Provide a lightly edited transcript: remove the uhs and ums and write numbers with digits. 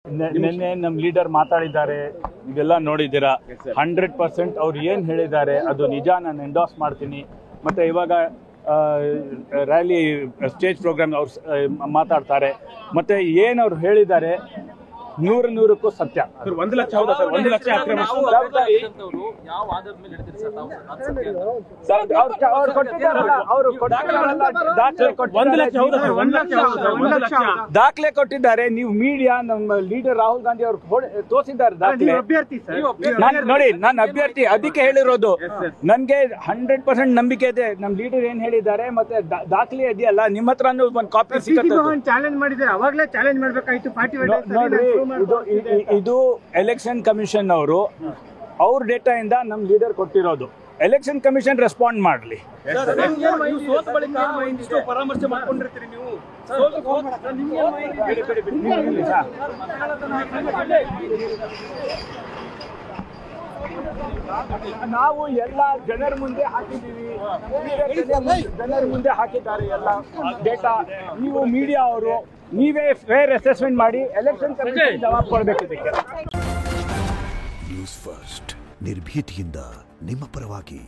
ನಿನ್ನೆ ನಮ್ಮ ಲೀಡರ್ ಮಾತಾಡಿದ್ದಾರೆ, ನೀವೆಲ್ಲ ನೋಡಿದ್ದೀರಾ. 100% ಅವ್ರು ಏನು ಹೇಳಿದ್ದಾರೆ ಅದು ನಿಜ, ನಾನು ಎಂಡೋರ್ಸ್ ಮಾಡ್ತೀನಿ. ಮತ್ತು ಇವಾಗ ರ್ಯಾಲಿ ಸ್ಟೇಜ್ ಪ್ರೋಗ್ರಾಮ್ ಅವ್ರು ಮಾತಾಡ್ತಾರೆ. ಮತ್ತು ಏನು ಅವ್ರು ಹೇಳಿದ್ದಾರೆ 100% ಸತ್ಯ. 1 ಲಕ್ಷ ಹೌದಾ ಸರ್? 1 ಲಕ್ಷ ಅಕ್ರಮ ದಾಖಲೆ ಕೊಟ್ಟಿದ್ದಾರೆ. ನೀವು ಮೀಡಿಯಾ ನಮ್ಮ ಲೀಡರ್ ರಾಹುಲ್ ಗಾಂಧಿ ಅವರು ತೋರಿಸಿದ್ದಾರೆ ದಾಖಲೆ. ನೋಡಿ, ನಾನು ಅಭ್ಯರ್ಥಿ, ಅದಕ್ಕೆ ಹೇಳಿರೋದು. ನನ್ಗೆ 100% ನಂಬಿಕೆ ಇದೆ. ನಮ್ಮ ಲೀಡರ್ ಏನ್ ಹೇಳಿದ್ದಾರೆ ಮತ್ತೆ ದಾಖಲೆ ಇದೆಯಲ್ಲ, ನಿಮ್ಮ ಹತ್ರನೂ ಒಂದು ಕಾಪಿ ಸಿಗುತ್ತೆ. ಚಾಲೆಂಜ್ ಮಾಡಿದ್ದಾರೆ, ಅವಾಗಲೇ ಚಾಲೆಂಜ್ ಮಾಡಬೇಕಾಯ್ತು. ನೋಡ್ರಿ, ಇದು ಎಲೆಕ್ಷನ್ ಕಮಿಷನ್ ಅವರು ಅವ್ರ ಡೇಟಾ ಇಂದ ನಮ್ ಲೀಡರ್ ಕೊಟ್ಟಿರೋದು. ಎಲೆಕ್ಷನ್ ಕಮಿಷನ್ ರೆಸ್ಪಾಂಡ್ ಮಾಡಲಿ. ಪರಾಮರ್ಶೆ ಮಾಡ್ಕೊಂಡಿರ್ತೀರಿ ನೀವು. ನಾವು ಎಲ್ಲ ಜನರ ಮುಂದೆ ಹಾಕಿದ್ದೀವಿ, ಜನರ ಮುಂದೆ ಹಾಕಿದ್ದಾರೆ ಎಲ್ಲ ಡೇಟಾ. ನೀವು ಮೀಡಿಯಾ ಅವರು ನೀವೇ ಫೇರ್ ಅಸೆಸ್ಮೆಂಟ್ ಮಾಡಿ ಎಲೆಕ್ಷನ್ ಕಮಿಷನ್ ಜವಾಬ್ ಕೊಡಬೇಕು ಇದಕ್ಕೆ. ನ್ಯೂಸ್ ಫಸ್ಟ್, ನಿರ್ಭೀತಿಯಿಂದ ನಿಮ್ಮ ಪರವಾಗಿ.